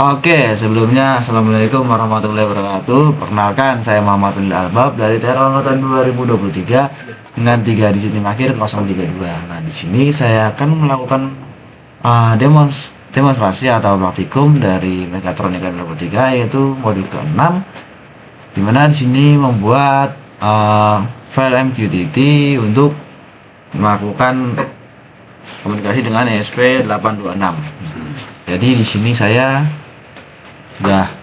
Oke, sebelumnya Assalamualaikum warahmatullahi wabarakatuh. Perkenalkan, saya Muhammad Albab dari TRO Angkatan 2023 dengan 3 digit NIM akhir 032. Nah, di sini saya akan melakukan demonstrasi atau praktikum dari Mekatronika 23, yaitu modul ke-6, di mana di sini membuat file MQTT untuk melakukan komunikasi dengan ESP826. Jadi di sini saya sudah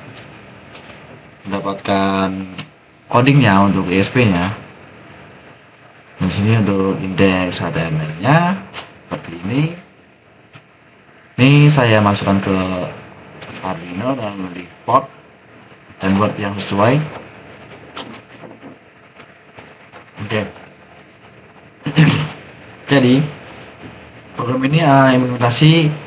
mendapatkan codingnya untuk ESP-nya. Di sini untuk indeks HTML-nya seperti ini. Ini saya masukkan ke Arduino dan memilih port dan buat yang sesuai. Oke. Jadi program ini implementasi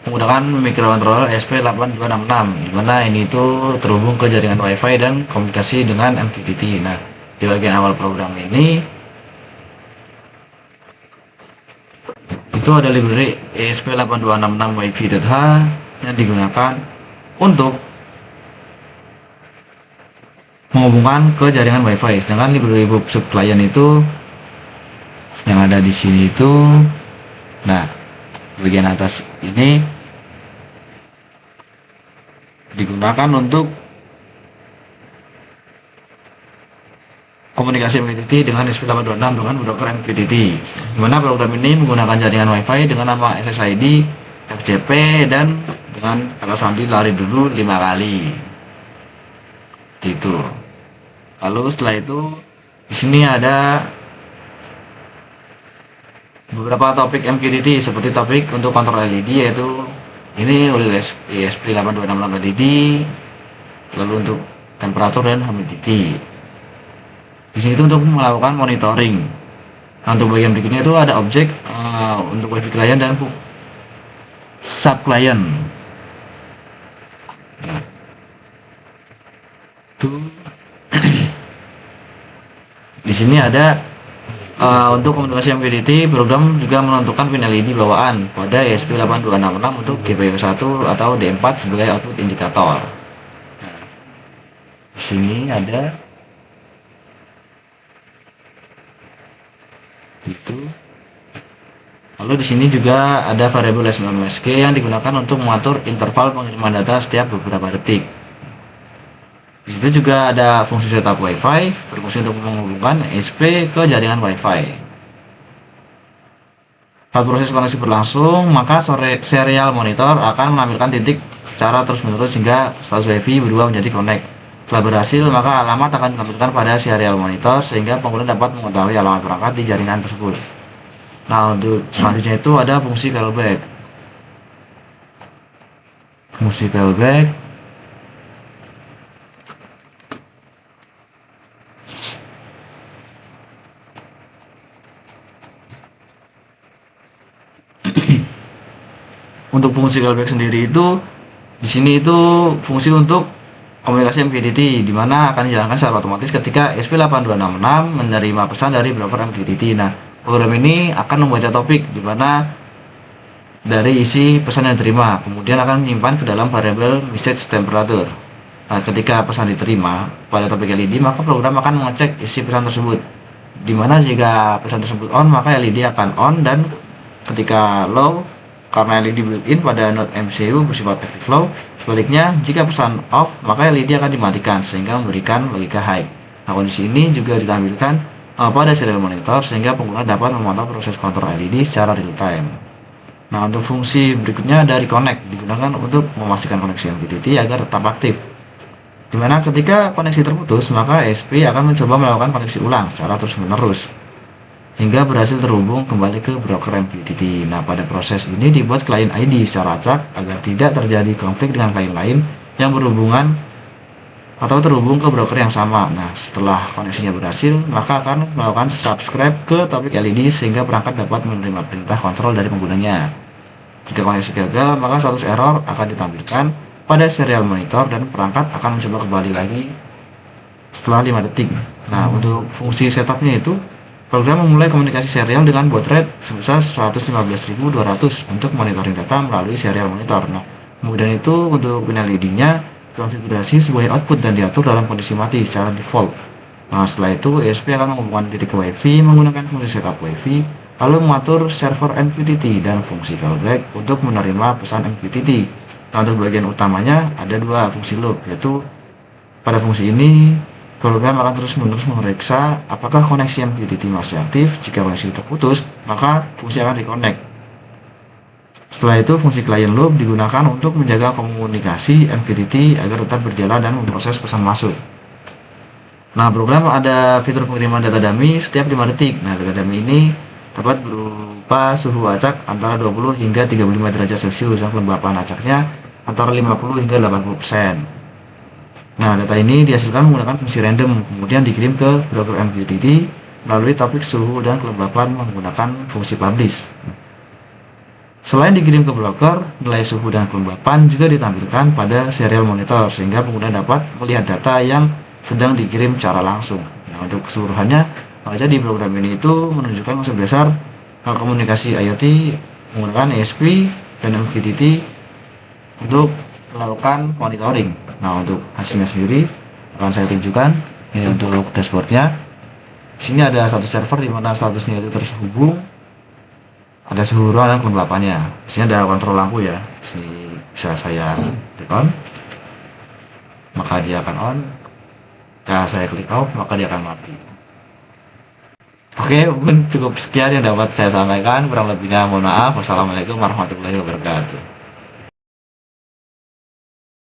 menggunakan microcontroller ESP8266, di mana ini itu terhubung ke jaringan WiFi dan komunikasi dengan MQTT. Nah, di bagian awal program ini itu ada library ESP8266wifi.h yang digunakan untuk menghubungkan ke jaringan WiFi. Sedangkan library sub client itu yang ada di sini itu, nah, bagian atas ini digunakan untuk komunikasi MQTT dengan ESP826 dengan broker MQTT, di mana program ini menggunakan jaringan WiFi dengan nama SSID, FJP, dan dengan kata sandi lari dulu 5 kali. Gitu. Lalu setelah itu di sini ada beberapa topik MQTT, seperti topik untuk kontrol LED, yaitu ini oleh ESP8266 LED, lalu untuk temperatur dan humidity. Di sini itu untuk melakukan monitoring. Nah, untuk bagian berikutnya itu ada objek untuk WiFi client dan sub client. Nah, di sini ada untuk komunikasi MQTT, program juga menentukan pin LED bawaan pada ESP8266 untuk GPIO1 atau D4 sebagai output indikator. Di sini ada itu. Lalu di sini juga ada variabel S9SG yang digunakan untuk mengatur interval pengiriman data setiap beberapa detik. Di situ juga ada fungsi setup WiFi, berfungsi untuk menghubungkan ESP ke jaringan WiFi. Saat proses koneksi berlangsung, maka serial monitor akan menampilkan titik secara terus-menerus hingga status WiFi berubah menjadi connect. Setelah berhasil, maka alamat akan ditampilkan pada serial monitor sehingga pengguna dapat mengetahui alamat perangkat di jaringan tersebut. Nah, untuk selanjutnya itu ada fungsi callback. Fungsi callback untuk fungsi callback sendiri itu di sini itu fungsi untuk komunikasi MQTT, di mana akan dijalankan secara otomatis ketika ESP8266 menerima pesan dari broker MQTT. Nah, program ini akan membaca topik di mana dari isi pesan yang diterima, kemudian akan menyimpan ke dalam variabel message temperature. Nah, ketika pesan diterima pada topik LED, maka program akan mengecek isi pesan tersebut, di mana jika pesan tersebut on, maka LED akan on, dan ketika low, karena LED built-in pada node MCU bersifat active flow. Sebaliknya, jika pesan off, maka LED akan dimatikan sehingga memberikan logika high. Nah, kondisi ini juga ditampilkan pada serial monitor sehingga pengguna dapat memantau proses kontrol LED secara real time. Nah, untuk fungsi berikutnya dari connect, digunakan untuk memastikan koneksi MQTT agar tetap aktif, dimana ketika koneksi terputus, maka ESP akan mencoba melakukan koneksi ulang secara terus-menerus hingga berhasil terhubung kembali ke broker MQTT. Nah, pada proses ini dibuat klien ID secara acak agar tidak terjadi konflik dengan klien lain yang berhubungan atau terhubung ke broker yang sama. Nah, setelah koneksinya berhasil, maka akan melakukan subscribe ke topik LED sehingga perangkat dapat menerima perintah kontrol dari penggunanya. Jika koneksi gagal, maka status error akan ditampilkan pada serial monitor dan perangkat akan mencoba kembali lagi setelah 5 detik. Nah, untuk fungsi setupnya itu, program memulai komunikasi serial dengan baud rate sebesar 115.200 untuk monitoring data melalui serial monitor. Nah, Kemudian itu untuk pin LED-nya konfigurasi sebagai output dan diatur dalam kondisi mati secara default. Nah, setelah itu ESP akan menghubungkan diri ke WiFi menggunakan fungsi setup WiFi, lalu mengatur server MQTT dan fungsi callback untuk menerima pesan MQTT. Nah, untuk bagian utamanya ada dua fungsi loop, yaitu pada fungsi ini program akan terus-menerus memeriksa apakah koneksi MQTT masih aktif. Jika koneksi terputus, maka fungsi akan reconnect. Setelah itu, fungsi client loop digunakan untuk menjaga komunikasi MQTT agar tetap berjalan dan memproses pesan masuk. Nah, program ada fitur pengiriman data dummy setiap 5 detik. Nah, data dummy ini dapat berupa suhu acak antara 20 hingga 35 derajat Celcius dan kelembapan acaknya antara 50 hingga 80%. Nah, data ini dihasilkan menggunakan fungsi random, kemudian dikirim ke broker MQTT melalui topik suhu dan kelembapan menggunakan fungsi publish. Selain dikirim ke broker, nilai suhu dan kelembapan juga ditampilkan pada serial monitor sehingga pengguna dapat melihat data yang sedang dikirim secara langsung. Nah, untuk keseluruhannya, maka di program ini itu menunjukkan konsep dasar komunikasi IoT menggunakan ESP dan MQTT untuk melakukan monitoring. Nah, untuk hasilnya sendiri akan saya tunjukkan. Ini untuk dashboardnya. Di sini ada satu server di mana statusnya itu terhubung, ada suhu ruang dan kelembapannya. Di sini ada kontrol lampu ya. Di sini bisa saya klik on, maka dia akan on. Jika saya klik off, maka dia akan mati. Oke, mungkin cukup sekian yang dapat saya sampaikan. Kurang lebihnya mohon maaf. Wassalamualaikum warahmatullahi wabarakatuh.